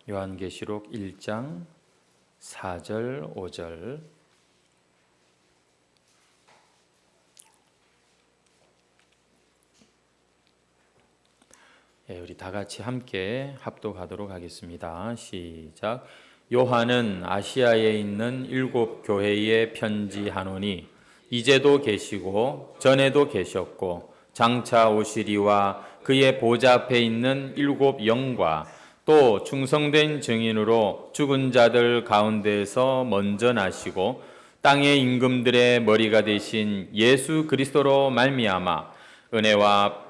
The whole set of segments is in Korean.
요한계시록 1장 4절 5절. 우리 다 같이 함께 합독하도록 하겠습니다. 시작. 요한은 아시아에 있는 7 교회에 편지하노니 이제도 계시고 전에도 계셨고 장차 오시리와 그의 보좌 앞에 있는 7 영과 또 충성된 증인으로 죽은 자들 가운데에서 먼저 나시고 땅의 임금들의 머리가 되신 예수 그리스도로 말미암아 은혜와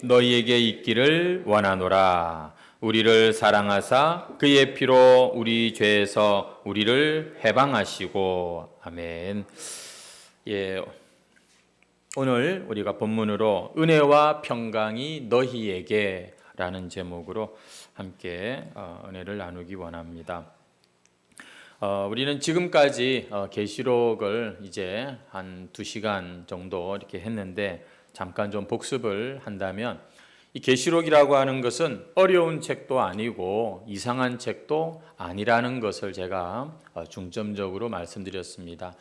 너희에게 있기를 원하노라. 우리를 사랑하사 그의 피로 우리 죄에서 우리를 해방하시고. 아멘. 오늘 우리가 본문으로 은혜와 평강이 너희에게 라는 제목으로 함께 은혜를 나누기 원합니다. 우리는 지금까지 계시록을 이제 한 2시간 정도 이렇게 했는데 잠깐 좀 복습을 한다면 이 계시록이라고 하는 것은 어려운 책도 아니고 이상한 책도 아니라는 것을 제가 중점적으로 말씀드렸습니다.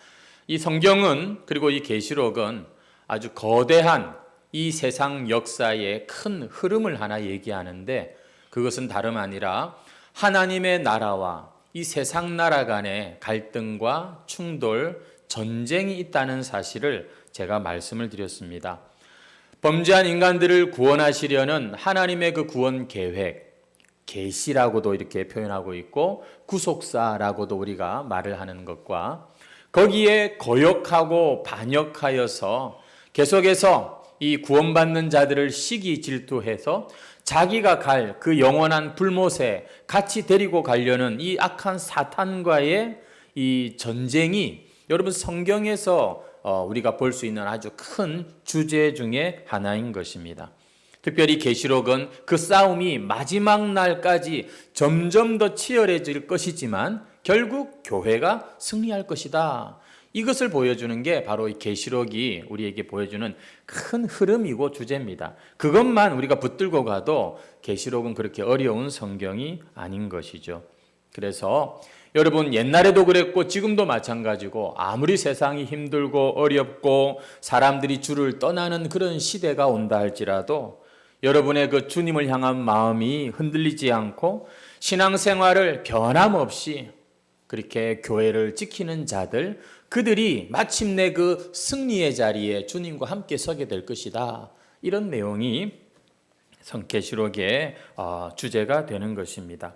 이 성경은 그리고 이 계시록은 아주 거대한 이 세상 역사의 큰 흐름을 하나 얘기하는데 그것은 다름 아니라 하나님의 나라와 이 세상 나라 간의 갈등과 충돌, 전쟁이 있다는 사실을 제가 말씀을 드렸습니다. 범죄한 인간들을 구원하시려는 하나님의 그 구원 계획, 계시라고도 이렇게 표현하고 있고 구속사라고도 우리가 말을 하는 것과 거기에 거역하고 반역하여서 계속해서 이 구원받는 자들을 시기 질투해서 자기가 갈 그 영원한 불못에 같이 데리고 가려는 이 악한 사탄과의 이 전쟁이 여러분 성경에서 우리가 볼 수 있는 아주 큰 주제 중에 하나인 것입니다. 특별히 계시록은 그 싸움이 마지막 날까지 점점 더 치열해질 것이지만 결국 교회가 승리할 것이다. 이것을 보여주는 게 바로 이 계시록이 우리에게 보여주는 큰 흐름이고 주제입니다. 그것만 우리가 붙들고 가도 계시록은 그렇게 어려운 성경이 아닌 것이죠. 그래서 여러분 옛날에도 그랬고 지금도 마찬가지고 아무리 세상이 힘들고 어렵고 사람들이 주를 떠나는 그런 시대가 온다 할지라도 여러분의 그 주님을 향한 마음이 흔들리지 않고 신앙생활을 변함없이 그렇게 교회를 지키는 자들, 그들이 마침내 그 승리의 자리에 주님과 함께 서게 될 것이다. 이런 내용이 계시록의 주제가 되는 것입니다.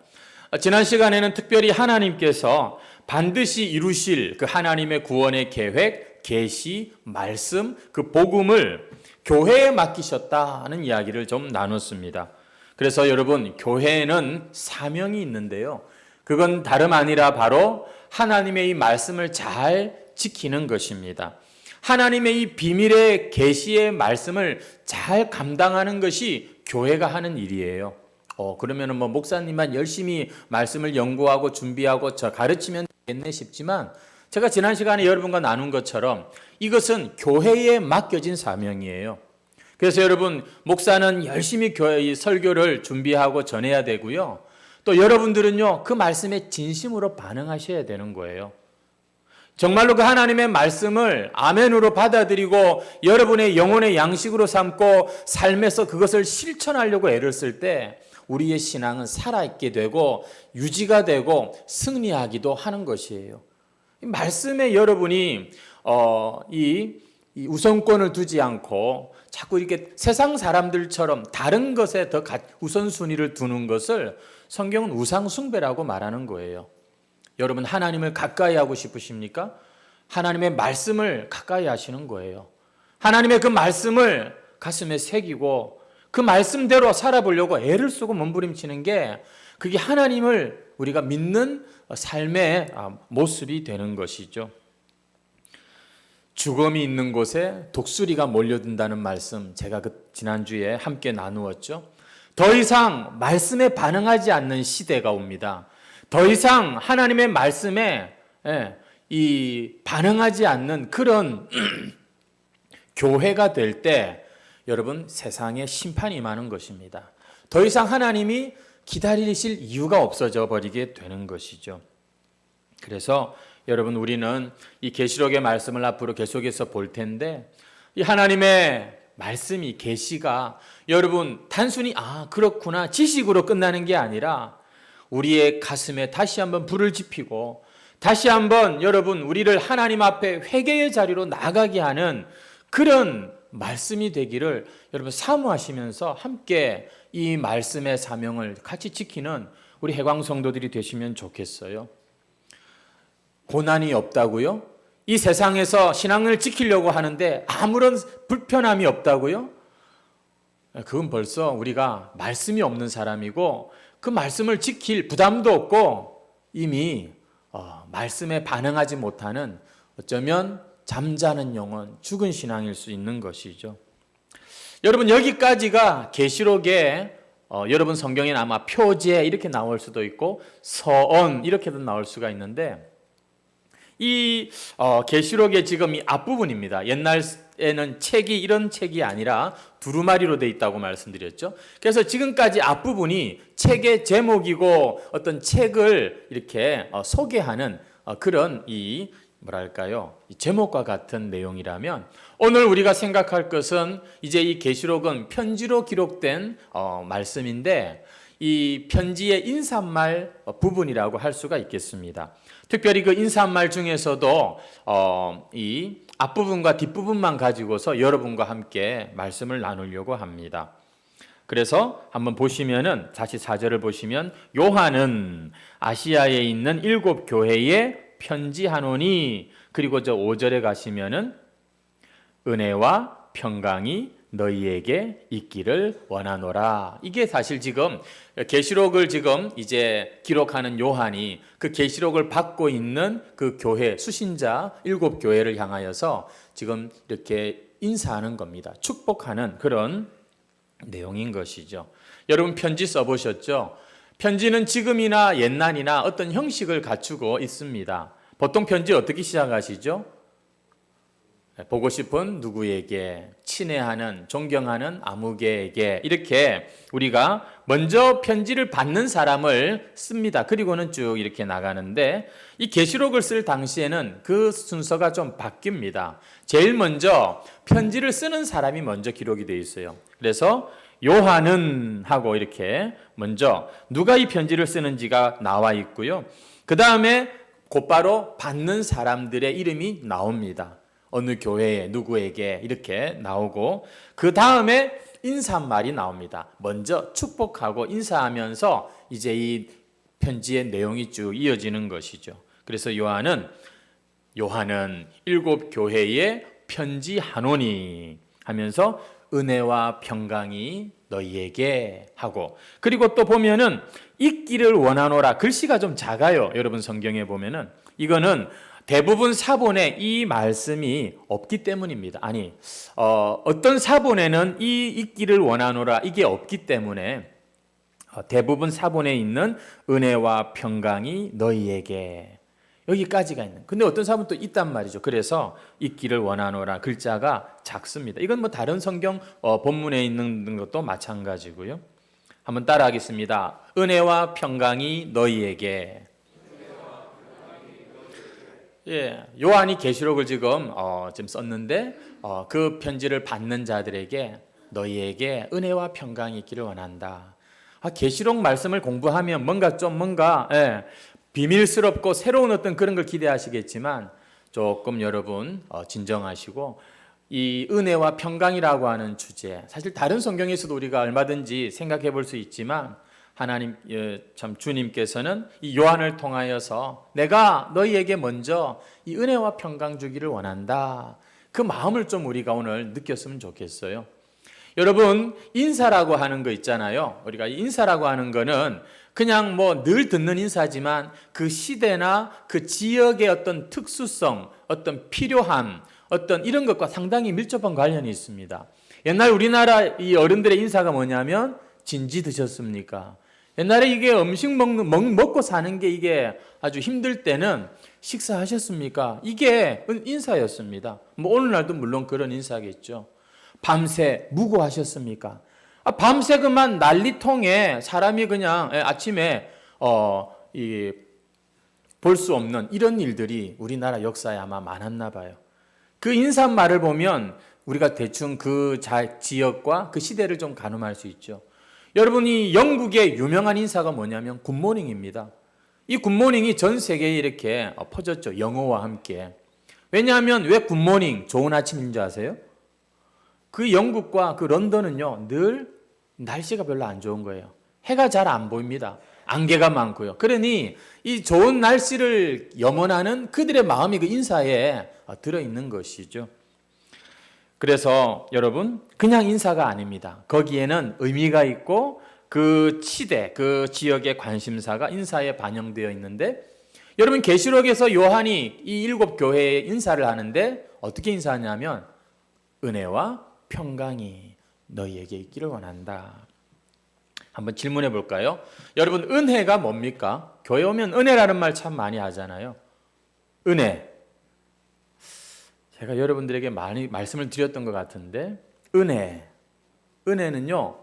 지난 시간에는 특별히 하나님께서 반드시 이루실 그 하나님의 구원의 계획, 계시, 말씀, 그 복음을 교회에 맡기셨다는 이야기를 좀 나눴습니다. 그래서 여러분, 교회에는 사명이 있는데요. 그건 다름 아니라 바로 하나님의 이 말씀을 잘 지키는 것입니다. 하나님의 이 비밀의 계시의 말씀을 잘 감당하는 것이 교회가 하는 일이에요. 그러면은 목사님만 열심히 말씀을 연구하고 준비하고 가르치면 되겠네 싶지만 제가 지난 시간에 여러분과 나눈 것처럼 이것은 교회에 맡겨진 사명이에요. 그래서 여러분, 목사는 열심히 교회 설교를 준비하고 전해야 되고요. 또 여러분들은요, 그 말씀에 진심으로 반응하셔야 되는 거예요. 정말로 그 하나님의 말씀을 아멘으로 받아들이고 여러분의 영혼의 양식으로 삼고 삶에서 그것을 실천하려고 애를 쓸 때 우리의 신앙은 살아있게 되고 유지가 되고 승리하기도 하는 것이에요. 말씀에 여러분이 이 우선권을 두지 않고 자꾸 이렇게 세상 사람들처럼 다른 것에 더 우선순위를 두는 것을 성경은 우상숭배라고 말하는 거예요. 여러분, 하나님을 가까이 하고 싶으십니까? 하나님의 말씀을 가까이 하시는 거예요. 하나님의 그 말씀을 가슴에 새기고 그 말씀대로 살아보려고 애를 쓰고 몸부림치는 게 그게 하나님을 우리가 믿는 삶의 모습이 되는 것이죠. 죽음이 있는 곳에 독수리가 몰려든다는 말씀 제가 지난주에 함께 나누었죠. 더 이상 말씀에 반응하지 않는 시대가 옵니다. 더 이상 하나님의 말씀에 반응하지 않는 그런 교회가 될 때 여러분 세상에 심판이 임하는 것입니다. 더 이상 하나님이 기다리실 이유가 없어져 버리게 되는 것이죠. 그래서 여러분, 우리는 이 계시록의 말씀을 앞으로 계속해서 볼 텐데, 이 하나님의 말씀이, 계시가 여러분 단순히 그렇구나 지식으로 끝나는 게 아니라 우리의 가슴에 다시 한번 불을 지피고 다시 한번 여러분 우리를 하나님 앞에 회개의 자리로 나가게 하는 그런 말씀이 되기를 여러분 사모하시면서 함께 이 말씀의 사명을 같이 지키는 우리 해광 성도들이 되시면 좋겠어요. 고난이 없다고요? 이 세상에서 신앙을 지키려고 하는데 아무런 불편함이 없다고요? 그건 벌써 우리가 말씀이 없는 사람이고 그 말씀을 지킬 부담도 없고 이미 말씀에 반응하지 못하는 어쩌면 잠자는 영혼, 죽은 신앙일 수 있는 것이죠. 여러분, 여기까지가 계시록에 여러분 성경에는 아마 표제 이렇게 나올 수도 있고 서언 이렇게도 나올 수가 있는데, 이 계시록의 지금 이 앞부분입니다. 옛날에는 책이 이런 책이 아니라 두루마리로 돼 있다고 말씀드렸죠. 그래서 지금까지 앞부분이 책의 제목이고 어떤 책을 이렇게 소개하는 그런 이 제목과 같은 내용이라면, 오늘 우리가 생각할 것은 이제 이 계시록은 편지로 기록된 말씀인데 이 편지의 인사말 부분이라고 할 수가 있겠습니다. 특별히 그 인사말 중에서도 이 앞부분과 뒷부분만 가지고서 여러분과 함께 말씀을 나누려고 합니다. 그래서 한번 보시면은 다시 4절을 보시면, 요한은 아시아에 있는 7 교회에 편지하노니, 그리고 저 5절에 가시면은 은혜와 평강이 너희에게 있기를 원하노라. 이게 사실 지금 계시록을 지금 이제 기록하는 요한이 그 계시록을 받고 있는 그 교회, 수신자 7 교회를 향하여서 지금 이렇게 인사하는 겁니다. 축복하는 그런 내용인 것이죠. 여러분, 편지 써보셨죠? 편지는 지금이나 옛날이나 어떤 형식을 갖추고 있습니다. 보통 편지 어떻게 시작하시죠? 보고 싶은 누구에게, 친애하는, 존경하는 아무개에게, 이렇게 우리가 먼저 편지를 받는 사람을 씁니다. 그리고는 쭉 이렇게 나가는데, 이 계시록을 쓸 당시에는 그 순서가 좀 바뀝니다. 제일 먼저 편지를 쓰는 사람이 먼저 기록이 되어 있어요. 그래서 요한은 하고 이렇게 먼저 누가 이 편지를 쓰는지가 나와 있고요. 그 다음에 곧바로 받는 사람들의 이름이 나옵니다. 어느 교회에 누구에게 이렇게 나오고, 그 다음에 인사말이 나옵니다. 먼저 축복하고 인사하면서 이제 이 편지의 내용이 쭉 이어지는 것이죠. 그래서 요한은 7 교회에 편지하노니 하면서 은혜와 평강이 너희에게 하고, 그리고 또 보면은 있기를 원하노라. 글씨가 좀 작아요. 여러분 성경에 보면은 이거는 대부분 사본에 이 말씀이 없기 때문입니다. 아니, 어떤 사본에는 이 있기를 원하노라 이게 없기 때문에 대부분 사본에 있는 은혜와 평강이 너희에게, 여기까지가 있는. 근데 어떤 사본은 또 있단 말이죠. 그래서 있기를 원하노라 글자가 작습니다. 이건 뭐 다른 성경 본문에 있는 것도 마찬가지고요. 한번 따라하겠습니다. 은혜와 평강이 너희에게. 요한이 계시록을 지금 썼는데 그 편지를 받는 자들에게 너희에게 은혜와 평강이 있기를 원한다. 계시록 말씀을 공부하면 뭔가 비밀스럽고 새로운 어떤 그런 걸 기대하시겠지만 조금 여러분 진정하시고, 이 은혜와 평강이라고 하는 주제, 사실 다른 성경에서도 우리가 얼마든지 생각해 볼 수 있지만 하나님 참 주님께서는 이 요한을 통하여서 내가 너희에게 먼저 이 은혜와 평강 주기를 원한다. 그 마음을 좀 우리가 오늘 느꼈으면 좋겠어요. 여러분, 인사라고 하는 거 있잖아요. 우리가 인사라고 하는 거는 그냥 뭐 늘 듣는 인사지만 그 시대나 그 지역의 어떤 특수성, 어떤 필요함, 어떤 이런 것과 상당히 밀접한 관련이 있습니다. 옛날 우리나라 이 어른들의 인사가 뭐냐면 진지 드셨습니까? 옛날에 이게 음식 먹고 사는 게 이게 아주 힘들 때는 식사하셨습니까? 이게 인사였습니다. 뭐 오늘날도 물론 그런 인사겠죠. 밤새 무고하셨습니까? 밤새 그만 난리통에 사람이 그냥 아침에 볼 수 없는 이런 일들이 우리나라 역사에 아마 많았나 봐요. 그 인사말을 보면 우리가 대충 그 지역과 그 시대를 좀 가늠할 수 있죠. 여러분이 영국의 유명한 인사가 뭐냐면 굿모닝입니다. 이 굿모닝이 전 세계에 이렇게 퍼졌죠. 영어와 함께. 왜냐하면 왜 굿모닝 좋은 아침인 줄 아세요? 그 영국과 그 런던은요 늘 날씨가 별로 안 좋은 거예요. 해가 잘 안 보입니다. 안개가 많고요. 그러니 이 좋은 날씨를 염원하는 그들의 마음이 그 인사에 들어있는 것이죠. 그래서 여러분 그냥 인사가 아닙니다. 거기에는 의미가 있고 그 시대, 그 지역의 관심사가 인사에 반영되어 있는데 여러분 계시록에서 요한이 이 7 교회에 인사를 하는데 어떻게 인사하냐면 은혜와 평강이 너희에게 있기를 원한다. 한번 질문해 볼까요? 여러분 은혜가 뭡니까? 교회 오면 은혜라는 말 참 많이 하잖아요. 은혜. 제가 여러분들에게 많이 말씀을 드렸던 것 같은데 은혜는요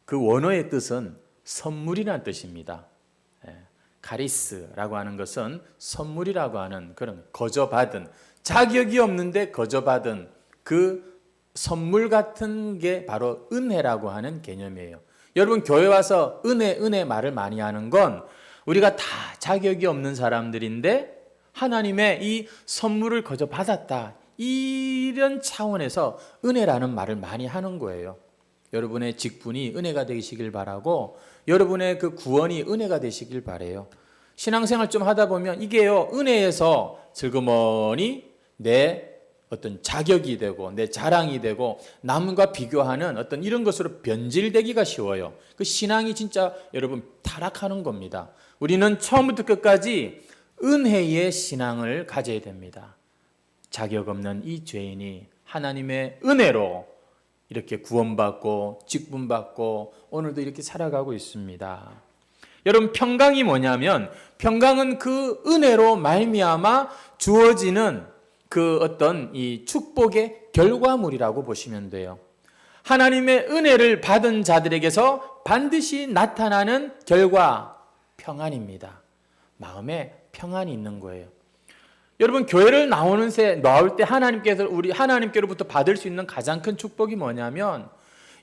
그 원어의 뜻은 선물이라는 뜻입니다. 카리스라고 하는 것은 선물이라고 하는 그런 거저받은 자격이 없는데 거저받은 그 선물 같은 게 바로 은혜라고 하는 개념이에요. 여러분 교회 와서 은혜 말을 많이 하는 건 우리가 다 자격이 없는 사람들인데 하나님의 이 선물을 거저 받았다 이런 차원에서 은혜라는 말을 많이 하는 거예요. 여러분의 직분이 은혜가 되시길 바라고 여러분의 그 구원이 은혜가 되시길 바라요. 신앙생활 좀 하다 보면 이게요 은혜에서 슬그머니 내 어떤 자격이 되고 내 자랑이 되고 남과 비교하는 어떤 이런 것으로 변질되기가 쉬워요. 그 신앙이 진짜 여러분 타락하는 겁니다. 우리는 처음부터 끝까지 은혜의 신앙을 가져야 됩니다. 자격 없는 이 죄인이 하나님의 은혜로 이렇게 구원받고 직분받고 오늘도 이렇게 살아가고 있습니다. 여러분 평강이 뭐냐면 평강은 그 은혜로 말미암아 주어지는 그 어떤 이 축복의 결과물이라고 보시면 돼요. 하나님의 은혜를 받은 자들에게서 반드시 나타나는 결과 평안입니다. 마음에 평안이 있는 거예요. 여러분 교회를 나올 때 하나님께로부터 받을 수 있는 가장 큰 축복이 뭐냐면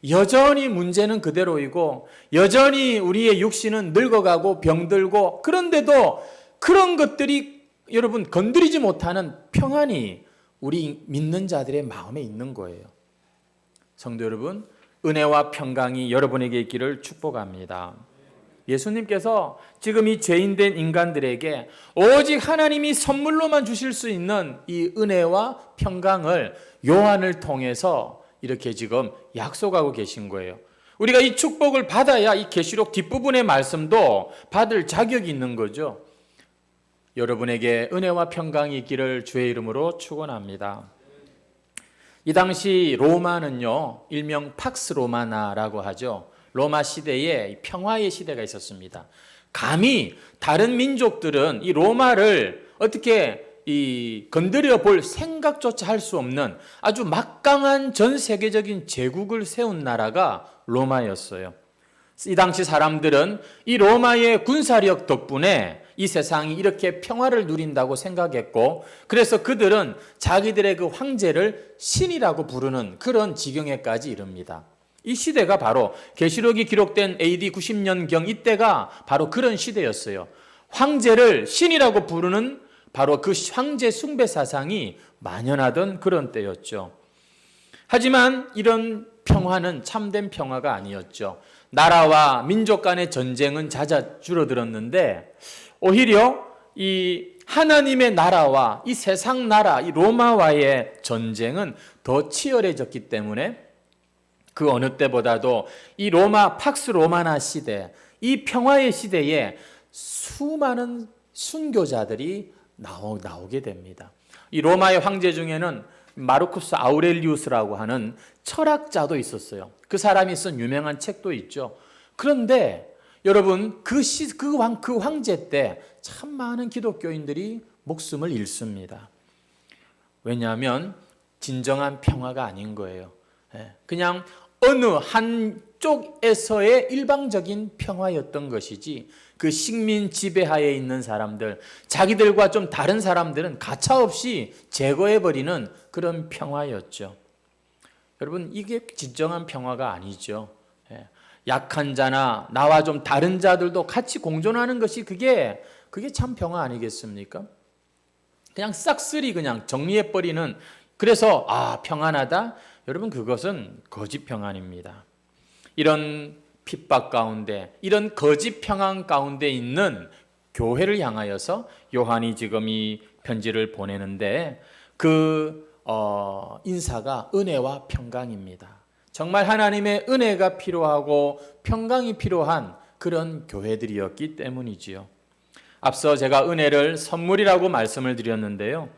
여전히 문제는 그대로이고 여전히 우리의 육신은 늙어가고 병들고 그런데도 그런 것들이 여러분 건드리지 못하는 평안이 우리 믿는 자들의 마음에 있는 거예요. 성도 여러분 은혜와 평강이 여러분에게 있기를 축복합니다. 예수님께서 지금 이 죄인된 인간들에게 오직 하나님이 선물로만 주실 수 있는 이 은혜와 평강을 요한을 통해서 이렇게 지금 약속하고 계신 거예요. 우리가 이 축복을 받아야 이 계시록 뒷부분의 말씀도 받을 자격이 있는 거죠. 여러분에게 은혜와 평강이 있기를 주의 이름으로 축원합니다. 이 당시 로마는요 일명 팍스 로마나라고 하죠. 로마 시대에 평화의 시대가 있었습니다. 감히 다른 민족들은 이 로마를 어떻게 건드려 볼 생각조차 할 수 없는 아주 막강한 전 세계적인 제국을 세운 나라가 로마였어요. 이 당시 사람들은 이 로마의 군사력 덕분에 이 세상이 이렇게 평화를 누린다고 생각했고 그래서 그들은 자기들의 그 황제를 신이라고 부르는 그런 지경에까지 이릅니다. 이 시대가 바로 계시록이 기록된 AD 90년경 이때가 바로 그런 시대였어요. 황제를 신이라고 부르는 바로 그 황제 숭배 사상이 만연하던 그런 때였죠. 하지만 이런 평화는 참된 평화가 아니었죠. 나라와 민족 간의 전쟁은 잦아 줄어들었는데 오히려 이 하나님의 나라와 이 세상 나라, 이 로마와의 전쟁은 더 치열해졌기 때문에 그 어느 때보다도 이 로마 팍스 로마나 시대, 이 평화의 시대에 수많은 순교자들이 나오게 됩니다. 이 로마의 황제 중에는 마르쿠스 아우렐리우스라고 하는 철학자도 있었어요. 그 사람이 쓴 유명한 책도 있죠. 그런데 여러분 그 황제 때 참 많은 기독교인들이 목숨을 잃습니다. 왜냐하면 진정한 평화가 아닌 거예요. 그냥 어느 한쪽에서의 일방적인 평화였던 것이지, 그 식민 지배하에 있는 사람들, 자기들과 좀 다른 사람들은 가차없이 제거해버리는 그런 평화였죠. 여러분, 이게 진정한 평화가 아니죠. 약한 자나 나와 좀 다른 자들도 같이 공존하는 것이 그게 참 평화 아니겠습니까? 그냥 싹쓸이 그냥 정리해버리는, 그래서 평안하다? 여러분, 그것은 거짓 평안입니다. 이런 핍박 가운데, 이런 거짓 평안 가운데 있는 교회를 향하여서 요한이 지금 이 편지를 보내는데, 그 인사가 은혜와 평강입니다. 정말 하나님의 은혜가 필요하고 평강이 필요한 그런 교회들이었기 때문이지요. 앞서 제가 은혜를 선물이라고 말씀을 드렸는데요.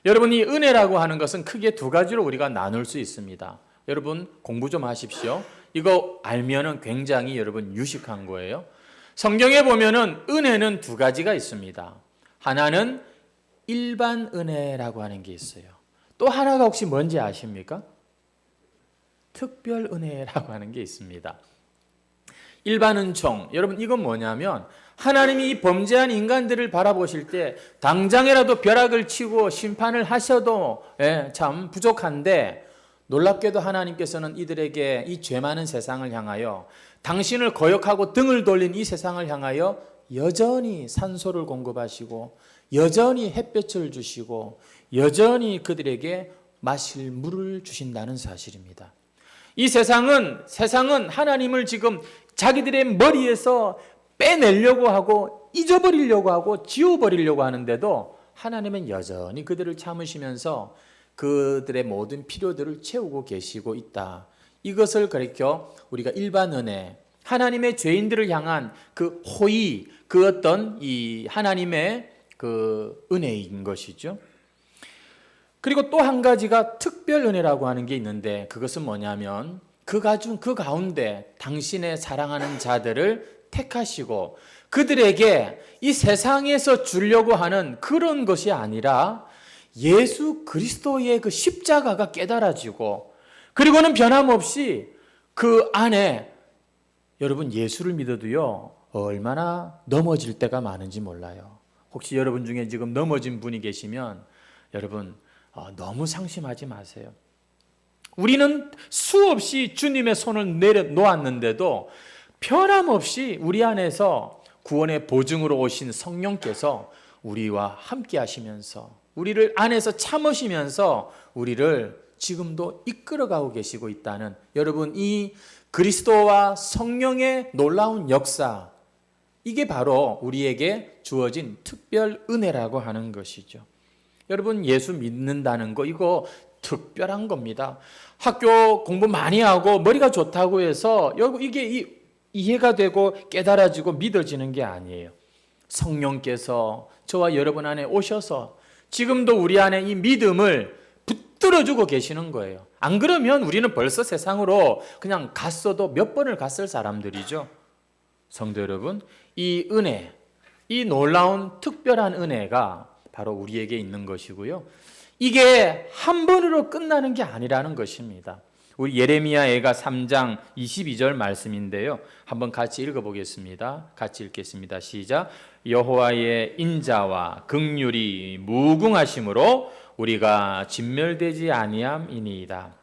여러분, 이 은혜라고 하는 것은 크게 두 가지로 우리가 나눌 수 있습니다. 여러분, 공부 좀 하십시오. 이거 알면은 굉장히 여러분 유식한 거예요. 성경에 보면은 은혜는 두 가지가 있습니다. 하나는 일반 은혜라고 하는 게 있어요. 또 하나가 혹시 뭔지 아십니까? 특별 은혜라고 하는 게 있습니다. 일반 은총, 여러분 이건 뭐냐면 하나님이 이 범죄한 인간들을 바라보실 때 당장이라도 벼락을 치고 심판을 하셔도 참 부족한데, 놀랍게도 하나님께서는 이들에게 이 죄 많은 세상을 향하여, 당신을 거역하고 등을 돌린 이 세상을 향하여 여전히 산소를 공급하시고 여전히 햇볕을 주시고 여전히 그들에게 마실 물을 주신다는 사실입니다. 이 세상은 하나님을 지금 자기들의 머리에서 빼내려고 하고 잊어버리려고 하고 지워버리려고 하는데도 하나님은 여전히 그들을 참으시면서 그들의 모든 필요들을 채우고 계시고 있다. 이것을 가리켜 우리가 일반 은혜, 하나님의 죄인들을 향한 그 호의, 그 어떤 이 하나님의 그 은혜인 것이죠. 그리고 또 한 가지가 특별 은혜라고 하는 게 있는데, 그것은 뭐냐면 그 가운데 당신의 사랑하는 자들을 택하시고 그들에게 이 세상에서 주려고 하는 그런 것이 아니라 예수 그리스도의 그 십자가가 깨달아지고, 그리고는 변함없이 그 안에, 여러분 예수를 믿어도요 얼마나 넘어질 때가 많은지 몰라요. 혹시 여러분 중에 지금 넘어진 분이 계시면 여러분 너무 상심하지 마세요. 우리는 수없이 주님의 손을 내려놓았는데도 변함없이 우리 안에서 구원의 보증으로 오신 성령께서 우리와 함께 하시면서 우리를 안에서 참으시면서 우리를 지금도 이끌어가고 계시고 있다는, 여러분 이 그리스도와 성령의 놀라운 역사, 이게 바로 우리에게 주어진 특별 은혜라고 하는 것이죠. 여러분 예수 믿는다는 거 이거 특별한 겁니다. 학교 공부 많이 하고 머리가 좋다고 해서 이게 이해가 되고 깨달아지고 믿어지는 게 아니에요. 성령께서 저와 여러분 안에 오셔서 지금도 우리 안에 이 믿음을 붙들어주고 계시는 거예요. 안 그러면 우리는 벌써 세상으로 그냥 갔어도 몇 번을 갔을 사람들이죠. 성도 여러분, 이 은혜, 이 놀라운 특별한 은혜가 바로 우리에게 있는 것이고요. 이게 한 번으로 끝나는 게 아니라는 것입니다. 우리 예레미야애가 3장 22절 말씀인데요. 한번 같이 읽어보겠습니다. 같이 읽겠습니다. 시작. 여호와의 인자와 긍휼이 무궁하심으로 우리가 진멸되지 아니함이니이다.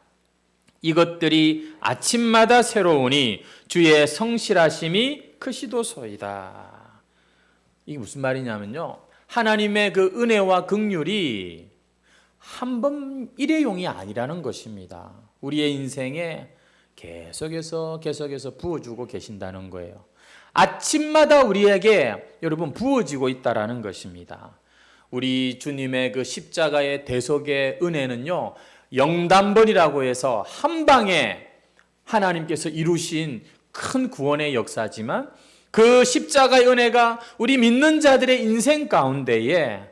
이것들이 아침마다 새로우니 주의 성실하심이 크시도소이다. 이게 무슨 말이냐면요, 하나님의 그 은혜와 긍휼이 한 번 일회용이 아니라는 것입니다. 우리의 인생에 계속해서 부어주고 계신다는 거예요. 아침마다 우리에게 여러분 부어지고 있다라는 것입니다. 우리 주님의 그 십자가의 대속의 은혜는요, 영단번이라고 해서 한 방에 하나님께서 이루신 큰 구원의 역사지만, 그 십자가의 은혜가 우리 믿는 자들의 인생 가운데에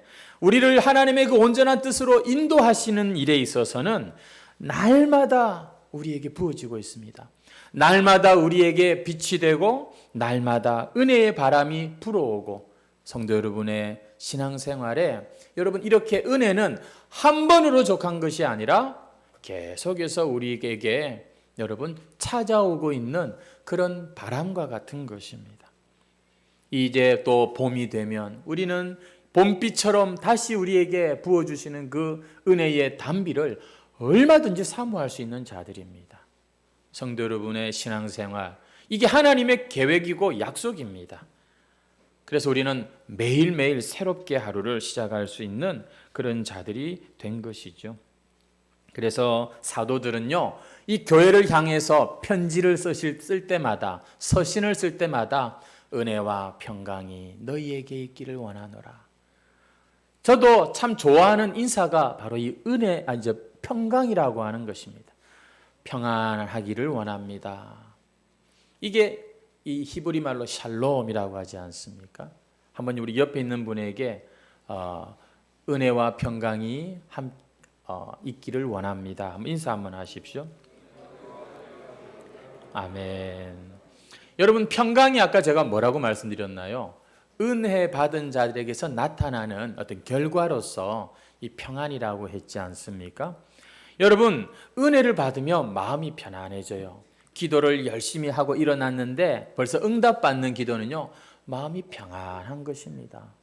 우리를 하나님의 그 온전한 뜻으로 인도하시는 일에 있어서는 날마다 우리에게 부어지고 있습니다. 날마다 우리에게 빛이 되고 날마다 은혜의 바람이 불어오고, 성도 여러분의 신앙생활에 여러분 이렇게 은혜는 한 번으로 족한 것이 아니라 계속해서 우리에게 여러분, 찾아오고 있는 그런 바람과 같은 것입니다. 이제 또 봄이 되면 우리는 봄비처럼 다시 우리에게 부어주시는 그 은혜의 단비를 얼마든지 사모할 수 있는 자들입니다. 성도 여러분의 신앙생활, 이게 하나님의 계획이고 약속입니다. 그래서 우리는 매일매일 새롭게 하루를 시작할 수 있는 그런 자들이 된 것이죠. 그래서 사도들은요, 이 교회를 향해서 편지를 쓸 때마다, 서신을 쓸 때마다 은혜와 평강이 너희에게 있기를 원하노라. 저도 참 좋아하는 인사가 바로 이 평강이라고 하는 것입니다. 평안하기를 원합니다. 이게 이 히브리 말로 샬롬이라고 하지 않습니까? 한번 우리 옆에 있는 분에게 은혜와 평강이 있기를 원합니다. 한번 인사 한번 하십시오. 아멘. 여러분, 평강이 아까 제가 뭐라고 말씀드렸나요? 은혜 받은 자들에게서 나타나는 어떤 결과로서 이 평안이라고 했지 않습니까? 여러분, 은혜를 받으면 마음이 편안해져요. 기도를 열심히 하고 일어났는데 벌써 응답받는 기도는요, 마음이 평안한 것입니다.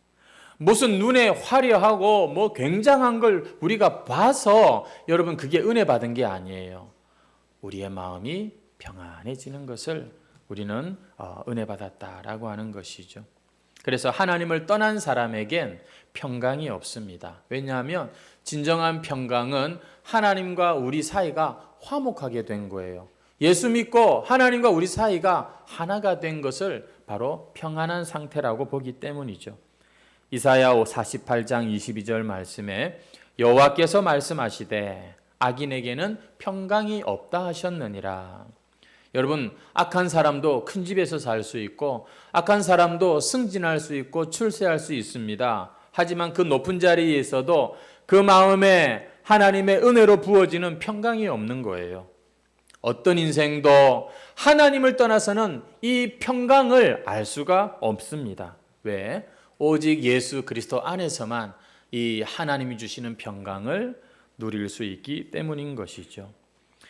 무슨 눈에 화려하고 뭐 굉장한 걸 우리가 봐서 여러분 그게 은혜 받은 게 아니에요. 우리의 마음이 평안해지는 것을 우리는 은혜 받았다라고 하는 것이죠. 그래서 하나님을 떠난 사람에겐 평강이 없습니다. 왜냐하면 진정한 평강은 하나님과 우리 사이가 화목하게 된 거예요. 예수 믿고 하나님과 우리 사이가 하나가 된 것을 바로 평안한 상태라고 보기 때문이죠. 이사야 48장 22절 말씀에 여호와께서 말씀하시되 악인에게는 평강이 없다 하셨느니라. 여러분, 악한 사람도 큰 집에서 살 수 있고 악한 사람도 승진할 수 있고 출세할 수 있습니다. 하지만 그 높은 자리에 있어도 그 마음에 하나님의 은혜로 부어지는 평강이 없는 거예요. 어떤 인생도 하나님을 떠나서는 이 평강을 알 수가 없습니다. 왜? 오직 예수 그리스도 안에서만 이 하나님이 주시는 평강을 누릴 수 있기 때문인 것이죠.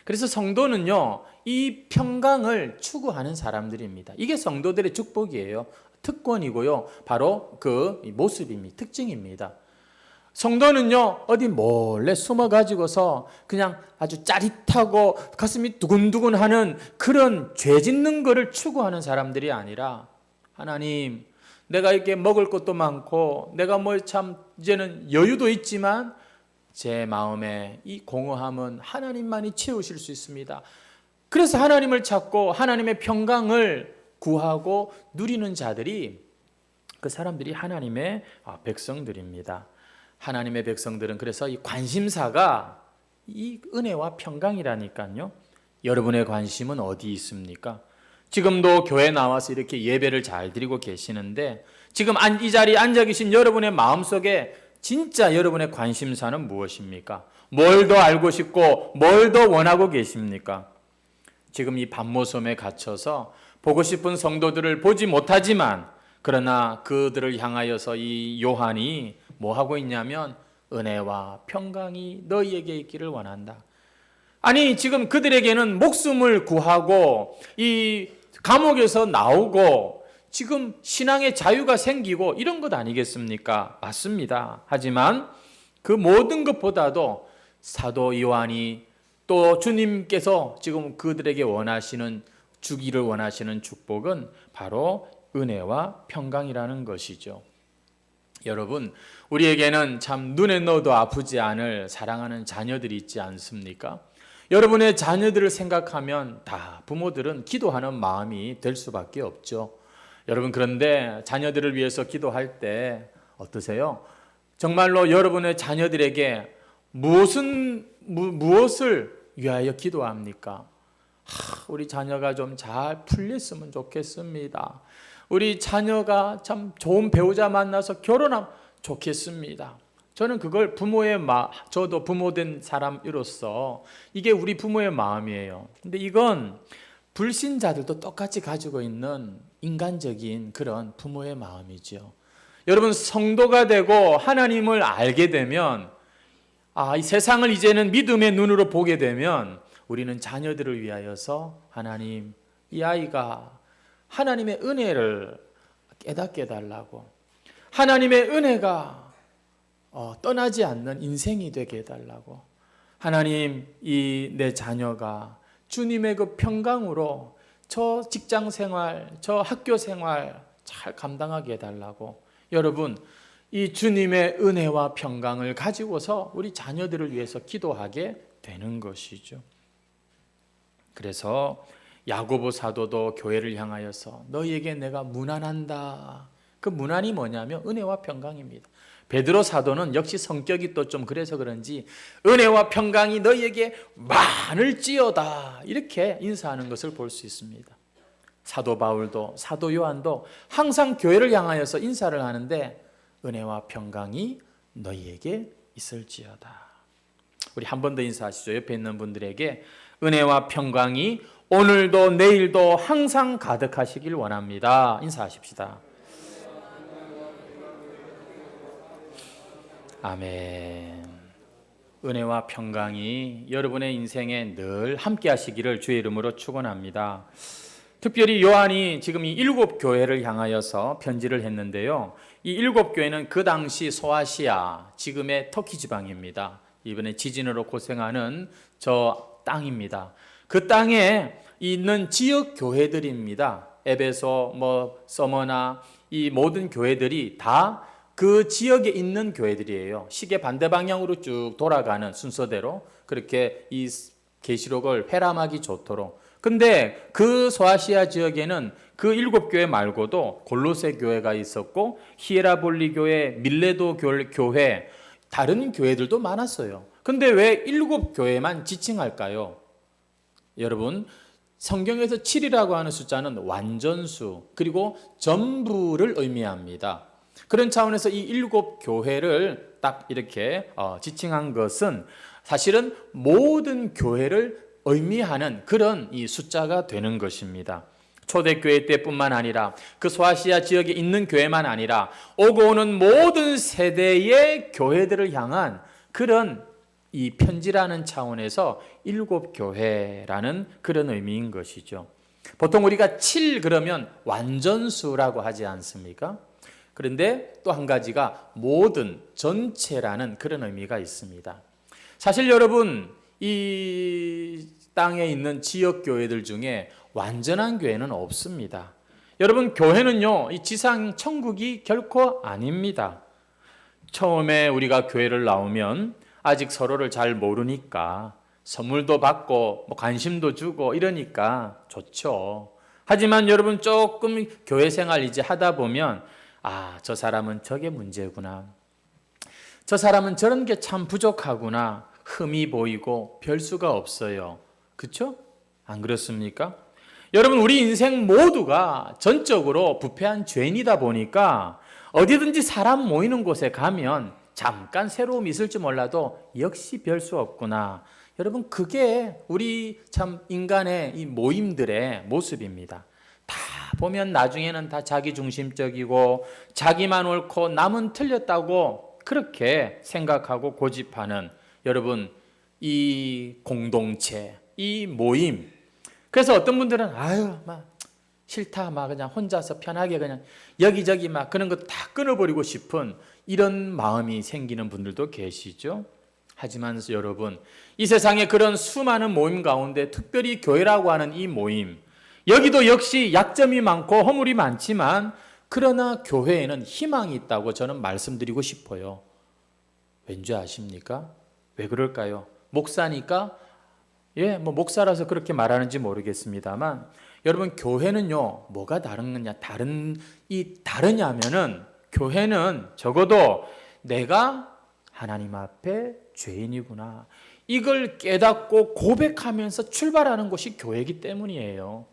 그래서 성도는요, 이 평강을 추구하는 사람들입니다. 이게 성도들의 축복이에요. 특권이고요. 바로 그 모습입니다. 특징입니다. 성도는요, 어디 몰래 숨어가지고서 그냥 아주 짜릿하고 가슴이 두근두근하는 그런 죄 짓는 거를 추구하는 사람들이 아니라, 하나님, 내가 이렇게 먹을 것도 많고 내가 뭐 참 이제는 여유도 있지만 제 마음에 이 공허함은 하나님만이 채우실 수 있습니다. 그래서 하나님을 찾고 하나님의 평강을 구하고 누리는 자들이, 그 사람들이 하나님의 백성들입니다. 하나님의 백성들은 그래서 이 관심사가 이 은혜와 평강이라니까요. 여러분의 관심은 어디 있습니까? 지금도 교회 나와서 이렇게 예배를 잘 드리고 계시는데 지금 이 자리에 앉아 계신 여러분의 마음속에 진짜 여러분의 관심사는 무엇입니까? 뭘 더 알고 싶고 뭘 더 원하고 계십니까? 지금 이 밤모섬에 갇혀서 보고 싶은 성도들을 보지 못하지만, 그러나 그들을 향하여서 이 요한이 뭐 하고 있냐면 은혜와 평강이 너희에게 있기를 원한다. 아니, 지금 그들에게는 목숨을 구하고 이 감옥에서 나오고 지금 신앙의 자유가 생기고 이런 것 아니겠습니까? 맞습니다. 하지만 그 모든 것보다도 사도 요한이 또 주님께서 지금 그들에게 주기를 원하시는 축복은 바로 은혜와 평강이라는 것이죠. 여러분, 우리에게는 참 눈에 넣어도 아프지 않을 사랑하는 자녀들이 있지 않습니까? 여러분의 자녀들을 생각하면 다 부모들은 기도하는 마음이 될 수밖에 없죠. 여러분, 그런데 자녀들을 위해서 기도할 때 어떠세요? 정말로 여러분의 자녀들에게 무엇을 위하여 기도합니까? 우리 자녀가 좀 잘 풀렸으면 좋겠습니다. 우리 자녀가 참 좋은 배우자 만나서 결혼하면 좋겠습니다. 저는 그걸 저도 부모된 사람으로서 이게 우리 부모의 마음이에요. 근데 이건 불신자들도 똑같이 가지고 있는 인간적인 그런 부모의 마음이죠. 여러분, 성도가 되고 하나님을 알게 되면, 이 세상을 이제는 믿음의 눈으로 보게 되면 우리는 자녀들을 위하여서 하나님, 이 아이가 하나님의 은혜를 깨닫게 해달라고, 하나님의 은혜가 떠나지 않는 인생이 되게 해달라고, 하나님, 이 내 자녀가 주님의 그 평강으로 저 직장 생활, 저 학교 생활 잘 감당하게 해달라고, 여러분, 이 주님의 은혜와 평강을 가지고서 우리 자녀들을 위해서 기도하게 되는 것이죠. 그래서 야고보 사도도 교회를 향하여서 너희에게 내가 문안한다. 그 문안이 뭐냐면 은혜와 평강입니다. 베드로 사도는 역시 성격이 또 좀 그래서 그런지 은혜와 평강이 너희에게 많을지어다 이렇게 인사하는 것을 볼 수 있습니다. 사도 바울도 사도 요한도 항상 교회를 향하여서 인사를 하는데 은혜와 평강이 너희에게 있을지어다. 우리 한 번 더 인사하시죠. 옆에 있는 분들에게 은혜와 평강이 오늘도 내일도 항상 가득하시길 원합니다. 인사하십시다. 아멘. 은혜와 평강이 여러분의 인생에 늘 함께 하시기를 주의 이름으로 축원합니다. 특별히 요한이 지금 이 7교회를 향하여서 편지를 했는데요. 이 7교회는 그 당시 소아시아, 지금의 터키 지방입니다. 이번에 지진으로 고생하는 저 땅입니다. 그 땅에 있는 지역 교회들입니다. 에베소, 서머나 이 모든 교회들이 다 그 지역에 있는 교회들이에요. 시계 반대 방향으로 쭉 돌아가는 순서대로 그렇게 이 계시록을 회람하기 좋도록. 근데 그 소아시아 지역에는 그 7교회 말고도 골로새 교회가 있었고 히에라볼리 교회, 밀레도 교회, 다른 교회들도 많았어요. 근데 왜 7교회만 지칭할까요? 여러분, 성경에서 7이라고 하는 숫자는 완전수 그리고 전부를 의미합니다. 그런 차원에서 이 7교회를 딱 이렇게 지칭한 것은 사실은 모든 교회를 의미하는 그런 이 숫자가 되는 것입니다. 초대교회 때뿐만 아니라 그 소아시아 지역에 있는 교회만 아니라 오고 오는 모든 세대의 교회들을 향한 그런 이 편지라는 차원에서 7교회라는 그런 의미인 것이죠. 보통 우리가 7 그러면 완전수라고 하지 않습니까? 그런데 또 한 가지가 모든, 전체라는 그런 의미가 있습니다. 사실 여러분, 이 땅에 있는 지역 교회들 중에 완전한 교회는 없습니다. 여러분, 교회는요, 이 지상 천국이 결코 아닙니다. 처음에 우리가 교회를 나오면 아직 서로를 잘 모르니까 선물도 받고 관심도 주고 이러니까 좋죠. 하지만 여러분, 조금 교회 생활 이제 하다 보면 저 사람은 저게 문제구나. 저 사람은 저런 게 참 부족하구나. 흠이 보이고 별 수가 없어요. 그렇죠? 안 그렇습니까? 여러분, 우리 인생 모두가 전적으로 부패한 죄인이다 보니까 어디든지 사람 모이는 곳에 가면 잠깐 새로움이 있을지 몰라도 역시 별 수 없구나. 여러분, 그게 우리 참 인간의 이 모임들의 모습입니다. 다 보면 나중에는 다 자기중심적이고 자기만 옳고 남은 틀렸다고 그렇게 생각하고 고집하는 여러분, 이 공동체, 이 모임. 그래서 어떤 분들은 싫다, 그냥 혼자서 편하게 그냥 여기저기 그런 거 다 끊어버리고 싶은 이런 마음이 생기는 분들도 계시죠. 하지만 여러분, 이 세상에 그런 수많은 모임 가운데 특별히 교회라고 하는 이 모임, 여기도 역시 약점이 많고 허물이 많지만 그러나 교회에는 희망이 있다고 저는 말씀드리고 싶어요. 왠지 아십니까? 왜 그럴까요? 목사니까? 목사라서 그렇게 말하는지 모르겠습니다만 여러분, 교회는요, 뭐가 다르냐면은 교회는 적어도 내가 하나님 앞에 죄인이구나, 이걸 깨닫고 고백하면서 출발하는 곳이 교회이기 때문이에요.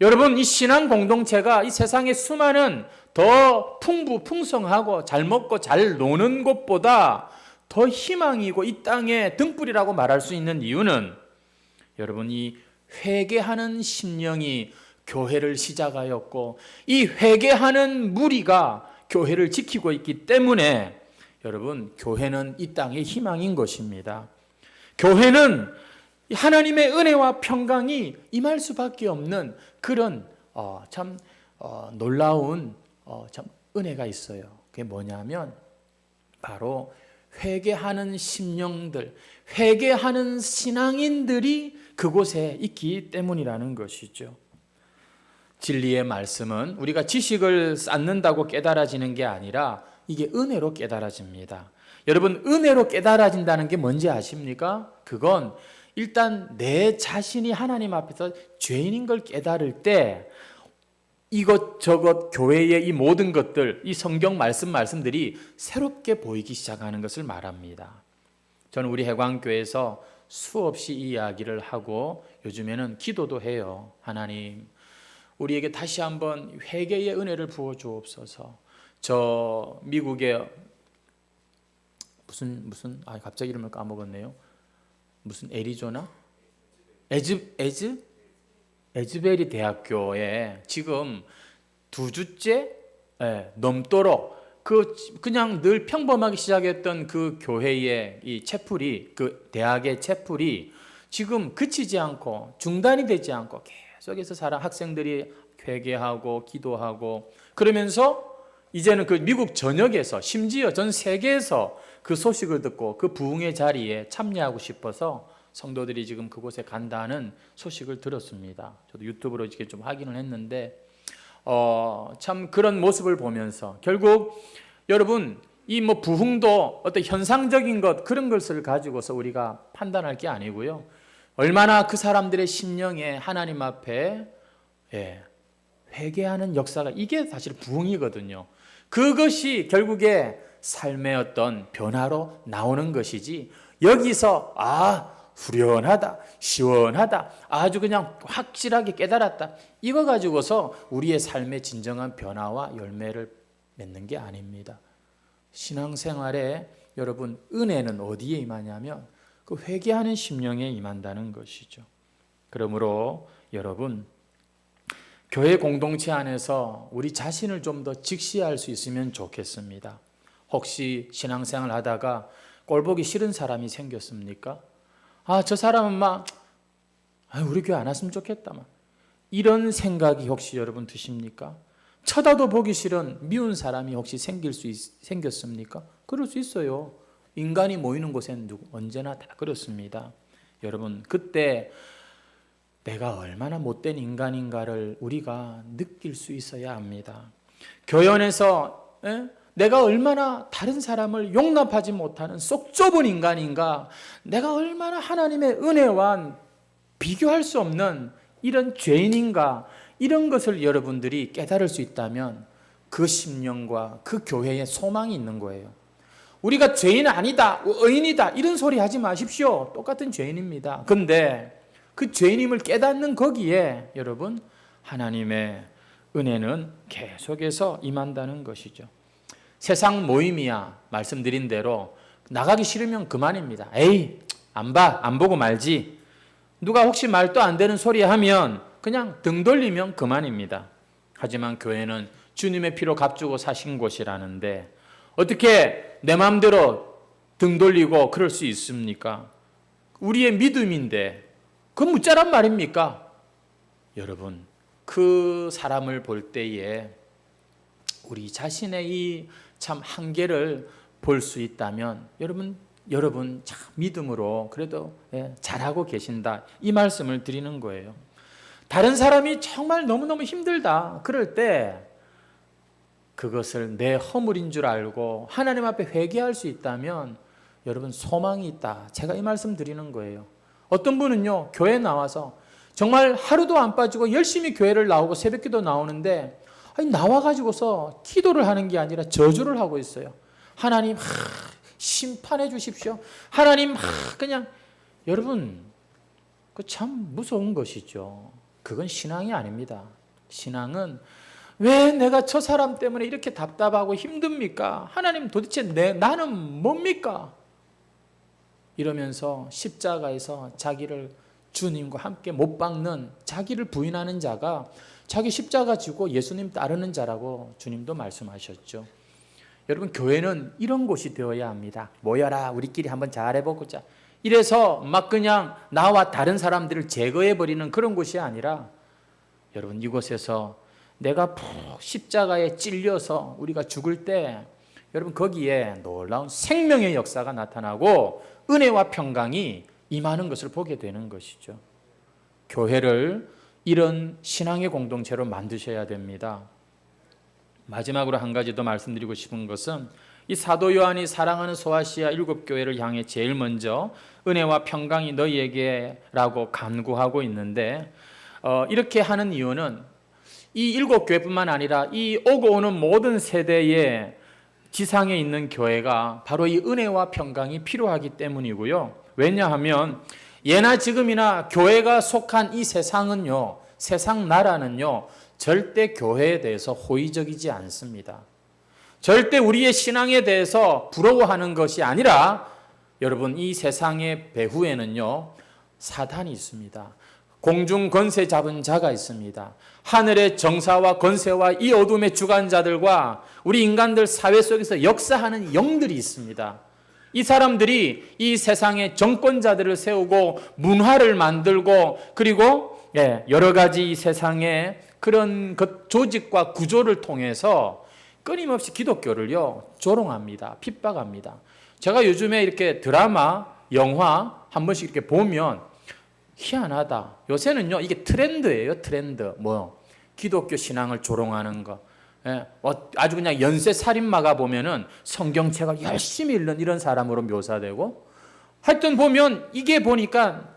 여러분, 이 신앙 공동체가 이 세상의 수많은 더 풍성하고 잘 먹고 잘 노는 곳보다 더 희망이고 이 땅의 등불이라고 말할 수 있는 이유는 여러분, 이 회개하는 심령이 교회를 시작하였고 이 회개하는 무리가 교회를 지키고 있기 때문에 여러분, 교회는 이 땅의 희망인 것입니다. 교회는 하나님의 은혜와 평강이 임할 수밖에 없는 그런 참 놀라운 참 은혜가 있어요. 그게 뭐냐면 바로 회개하는 심령들, 회개하는 신앙인들이 그곳에 있기 때문이라는 것이죠. 진리의 말씀은 우리가 지식을 쌓는다고 깨달아지는 게 아니라 이게 은혜로 깨달아집니다. 여러분, 은혜로 깨달아진다는 게 뭔지 아십니까? 그건 일단 내 자신이 하나님 앞에서 죄인인 걸 깨달을 때 이것저것 교회의 이 모든 것들, 이 성경 말씀들이 새롭게 보이기 시작하는 것을 말합니다. 저는 우리 해광교회에서 수없이 이 이야기를 하고 요즘에는 기도도 해요. 하나님, 우리에게 다시 한번 회개의 은혜를 부어 주옵소서. 저 미국의 무슨 갑자기 이름을 까먹었네요. 무슨 애리조나? 에즈베리 대학교에 지금 2주째 넘도록 그냥 늘 평범하게 시작했던 그 교회의 이 채플이, 그 대학의 채플이 지금 그치지 않고 중단이 되지 않고 계속해서 학생들이 회개하고 기도하고 그러면서 이제는 그 미국 전역에서 심지어 전 세계에서 그 소식을 듣고 그 부흥의 자리에 참여하고 싶어서 성도들이 지금 그곳에 간다는 소식을 들었습니다. 저도 유튜브로 이렇게 좀 확인을 했는데 참 그런 모습을 보면서 결국 여러분 이 부흥도 어떤 현상적인 것 그런 것을 가지고서 우리가 판단할 게 아니고요. 얼마나 그 사람들의 심령에 하나님 앞에 회개하는 역사가 이게 사실 부흥이거든요. 그것이 결국에 삶의 어떤 변화로 나오는 것이지 여기서 후련하다, 시원하다, 아주 그냥 확실하게 깨달았다 이거 가지고서 우리의 삶의 진정한 변화와 열매를 맺는 게 아닙니다. 신앙생활에 여러분 은혜는 어디에 임하냐면 그 회개하는 심령에 임한다는 것이죠. 그러므로 여러분 교회 공동체 안에서 우리 자신을 좀 더 직시할 수 있으면 좋겠습니다. 혹시 신앙생활 하다가 꼴보기 싫은 사람이 생겼습니까? 저 사람은 우리 교회 안 왔으면 좋겠다. 이런 생각이 혹시 여러분 드십니까? 쳐다도 보기 싫은 미운 사람이 혹시 생겼습니까? 그럴 수 있어요. 인간이 모이는 곳에는 언제나 다 그렇습니다. 여러분, 그때 내가 얼마나 못된 인간인가를 우리가 느낄 수 있어야 합니다. 교연에서 내가 얼마나 다른 사람을 용납하지 못하는 속 좁은 인간인가, 내가 얼마나 하나님의 은혜와 비교할 수 없는 이런 죄인인가, 이런 것을 여러분들이 깨달을 수 있다면 그 심령과 그 교회에 소망이 있는 거예요. 우리가 죄인 아니다, 의인이다 이런 소리 하지 마십시오. 똑같은 죄인입니다. 근데 그 죄인임을 깨닫는 거기에 여러분 하나님의 은혜는 계속해서 임한다는 것이죠. 세상 모임이야 말씀드린 대로 나가기 싫으면 그만입니다. 에이 안 보고 말지. 누가 혹시 말도 안 되는 소리 하면 그냥 등 돌리면 그만입니다. 하지만 교회는 주님의 피로 값주고 사신 곳이라는데 어떻게 내 마음대로 등 돌리고 그럴 수 있습니까? 우리의 믿음인데 그건 무짜란 말입니까? 여러분, 그 사람을 볼 때에 우리 자신의 이 참 한계를 볼 수 있다면 여러분 참 믿음으로 그래도 잘하고 계신다 이 말씀을 드리는 거예요. 다른 사람이 정말 너무너무 힘들다 그럴 때 그것을 내 허물인 줄 알고 하나님 앞에 회개할 수 있다면 여러분 소망이 있다. 제가 이 말씀 드리는 거예요. 어떤 분은요 교회 나와서 정말 하루도 안 빠지고 열심히 교회를 나오고 새벽기도 나오는데 나와가지고서 기도를 하는 게 아니라 저주를 하고 있어요. 하나님 심판해 주십시오. 하나님 그냥 여러분 그 참 무서운 것이죠. 그건 신앙이 아닙니다. 신앙은 왜 내가 저 사람 때문에 이렇게 답답하고 힘듭니까? 하나님 도대체 나는 뭡니까? 이러면서 십자가에서 자기를 주님과 함께 못 박는 자기를 부인하는 자가 자기 십자가 지고 예수님 따르는 자라고 주님도 말씀하셨죠. 여러분 교회는 이런 곳이 되어야 합니다. 모여라 우리끼리 한번 잘해보자. 이래서 막 그냥 나와 다른 사람들을 제거해버리는 그런 곳이 아니라 여러분 이곳에서 내가 푹 십자가에 찔려서 우리가 죽을 때 여러분 거기에 놀라운 생명의 역사가 나타나고 은혜와 평강이 임하는 것을 보게 되는 것이죠. 교회를 이런 신앙의 공동체로 만드셔야 됩니다. 마지막으로 한 가지 더 말씀드리고 싶은 것은 이 사도 요한이 사랑하는 소아시아 7교회를 향해 제일 먼저 은혜와 평강이 너희에게라고 간구하고 있는데 이렇게 하는 이유는 이 7교회뿐만 아니라 이 오고 오는 모든 세대의 지상에 있는 교회가 바로 이 은혜와 평강이 필요하기 때문이고요. 왜냐하면 예나 지금이나 교회가 속한 이 세상은요, 세상 나라는요, 절대 교회에 대해서 호의적이지 않습니다. 절대 우리의 신앙에 대해서 부러워하는 것이 아니라 여러분 이 세상의 배후에는요, 사단이 있습니다. 공중 권세 잡은 자가 있습니다. 하늘의 정사와 권세와 이 어둠의 주관자들과 우리 인간들 사회 속에서 역사하는 영들이 있습니다. 이 사람들이 이 세상의 정권자들을 세우고 문화를 만들고 그리고 여러 가지 이 세상의 그런 조직과 구조를 통해서 끊임없이 기독교를요 조롱합니다. 핍박합니다. 제가 요즘에 이렇게 드라마, 영화 한 번씩 이렇게 보면 희한하다. 요새는요 이게 트렌드예요. 트렌드. 기독교 신앙을 조롱하는 거. 아주 그냥 연쇄살인마가 보면은 성경책을 열심히 읽는 이런 사람으로 묘사되고, 하여튼 보면 이게 보니까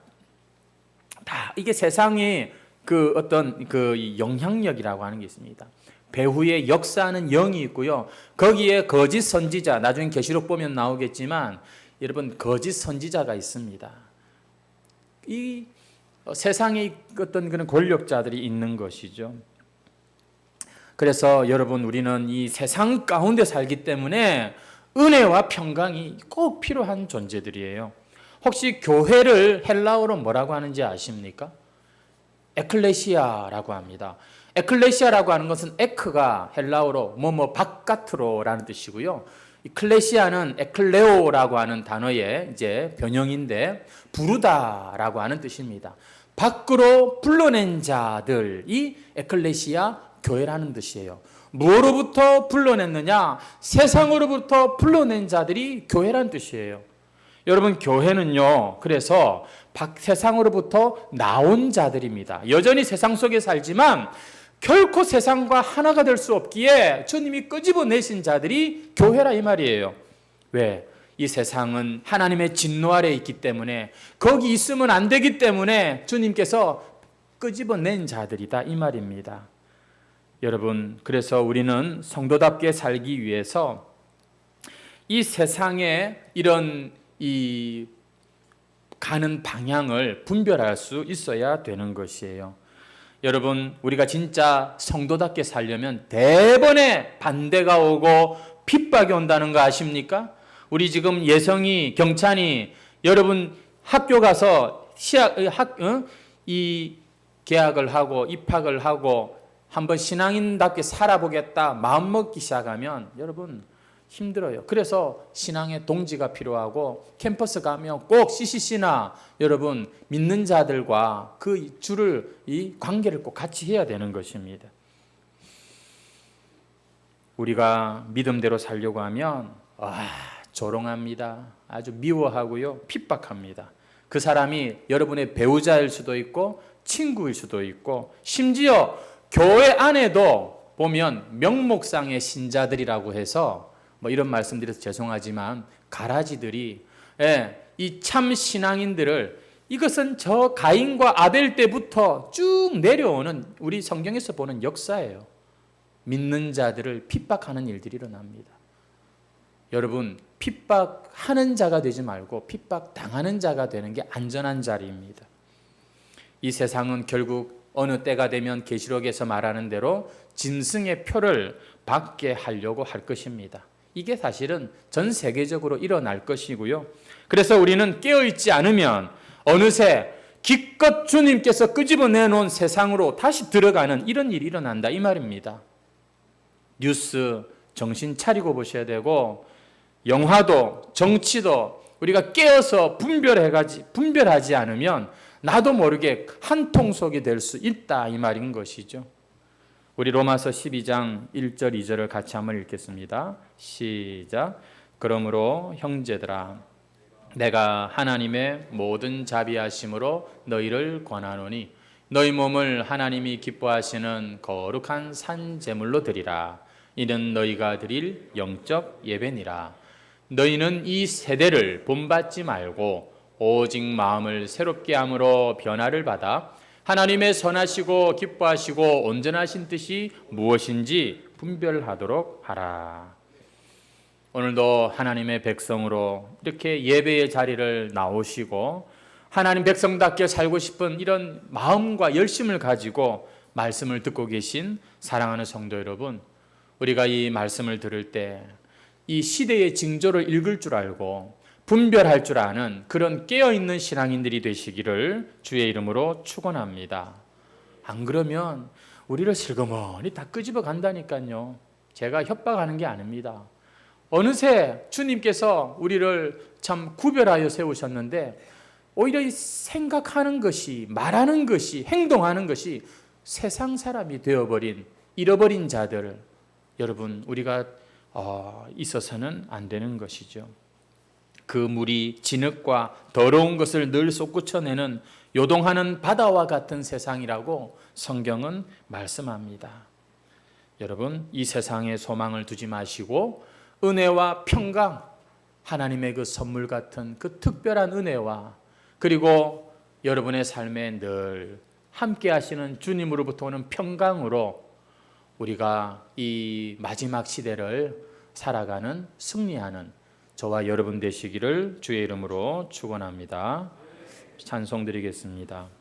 다 이게 세상의 그 어떤 그 영향력이라고 하는 게 있습니다. 배후에 역사하는 영이 있고요. 거기에 거짓 선지자, 나중에 계시록 보면 나오겠지만 여러분 거짓 선지자가 있습니다. 이 세상의 어떤 그런 권력자들이 있는 것이죠. 그래서 여러분 우리는 이 세상 가운데 살기 때문에 은혜와 평강이 꼭 필요한 존재들이에요. 혹시 교회를 헬라어로 뭐라고 하는지 아십니까? 에클레시아라고 합니다. 에클레시아라고 하는 것은 에크가 헬라어로 바깥으로라는 뜻이고요. 이 클레시아는 에클레오라고 하는 단어의 이제 변형인데 부르다라고 하는 뜻입니다. 밖으로 불러낸 자들이 에클레시아 교회라는 뜻이에요. 무엇으로부터 불러냈느냐? 세상으로부터 불러낸 자들이 교회라는 뜻이에요. 여러분 교회는요, 그래서 세상으로부터 나온 자들입니다. 여전히 세상 속에 살지만 결코 세상과 하나가 될 수 없기에 주님이 끄집어내신 자들이 교회라 이 말이에요. 왜? 이 세상은 하나님의 진노 아래에 있기 때문에 거기 있으면 안 되기 때문에 주님께서 끄집어낸 자들이다 이 말입니다. 여러분 그래서 우리는 성도답게 살기 위해서 이 세상에 이런 이 가는 방향을 분별할 수 있어야 되는 것이에요. 여러분 우리가 진짜 성도답게 살려면 대번에 반대가 오고 핍박이 온다는 거 아십니까? 우리 지금 예성이, 경찬이 여러분 학교 가서 계약을 하고 입학을 하고 한번 신앙인답게 살아보겠다 마음 먹기 시작하면 여러분 힘들어요. 그래서 신앙의 동지가 필요하고 캠퍼스 가면 꼭 CCC나 여러분 믿는 자들과 그 이 관계를 꼭 같이 해야 되는 것입니다. 우리가 믿음대로 살려고 하면 조롱합니다. 아주 미워하고요. 핍박합니다. 그 사람이 여러분의 배우자일 수도 있고 친구일 수도 있고 심지어 교회 안에도 보면 명목상의 신자들이라고 해서 이런 말씀드려서 죄송하지만 가라지들이 이 참 신앙인들을 이것은 저 가인과 아벨 때부터 쭉 내려오는 우리 성경에서 보는 역사예요. 믿는 자들을 핍박하는 일들이 일어납니다. 여러분 핍박하는 자가 되지 말고 핍박당하는 자가 되는 게 안전한 자리입니다. 이 세상은 결국 어느 때가 되면 계시록에서 말하는 대로 짐승의 표를 받게 하려고 할 것입니다. 이게 사실은 전 세계적으로 일어날 것이고요. 그래서 우리는 깨어있지 않으면 어느새 기껏 주님께서 끄집어내놓은 세상으로 다시 들어가는 이런 일이 일어난다 이 말입니다. 뉴스 정신 차리고 보셔야 되고 영화도 정치도 우리가 깨어서 분별하지 않으면 나도 모르게 한 통속이 될 수 있다 이 말인 것이죠. 우리 로마서 12장 1절 2절을 같이 한번 읽겠습니다. 시작. 그러므로 형제들아 내가 하나님의 모든 자비하심으로 너희를 권하노니 너희 몸을 하나님이 기뻐하시는 거룩한 산 제물로 드리라. 이는 너희가 드릴 영적 예배니라. 너희는 이 세대를 본받지 말고 오직 마음을 새롭게 함으로 변화를 받아 하나님의 선하시고 기뻐하시고 온전하신 뜻이 무엇인지 분별하도록 하라. 오늘도 하나님의 백성으로 이렇게 예배의 자리를 나오시고 하나님 백성답게 살고 싶은 이런 마음과 열심을 가지고 말씀을 듣고 계신 사랑하는 성도 여러분, 우리가 이 말씀을 들을 때 이 시대의 징조를 읽을 줄 알고 분별할 줄 아는 그런 깨어있는 신앙인들이 되시기를 주의 이름으로 축원합니다. 안 그러면 우리를 슬그머니 다 끄집어 간다니까요. 제가 협박하는 게 아닙니다. 어느새 주님께서 우리를 참 구별하여 세우셨는데 오히려 이 생각하는 것이, 말하는 것이, 행동하는 것이 세상 사람이 되어버린, 잃어버린 자들, 여러분 우리가 있어서는 안 되는 것이죠. 그 물이 진흙과 더러운 것을 늘 솟구쳐내는 요동하는 바다와 같은 세상이라고 성경은 말씀합니다. 여러분 이 세상에 소망을 두지 마시고 은혜와 평강, 하나님의 그 선물 같은 그 특별한 은혜와 그리고 여러분의 삶에 늘 함께 하시는 주님으로부터 오는 평강으로 우리가 이 마지막 시대를 살아가는, 승리하는 저와 여러분 되시기를 주의 이름으로 축원합니다. 찬송 드리겠습니다.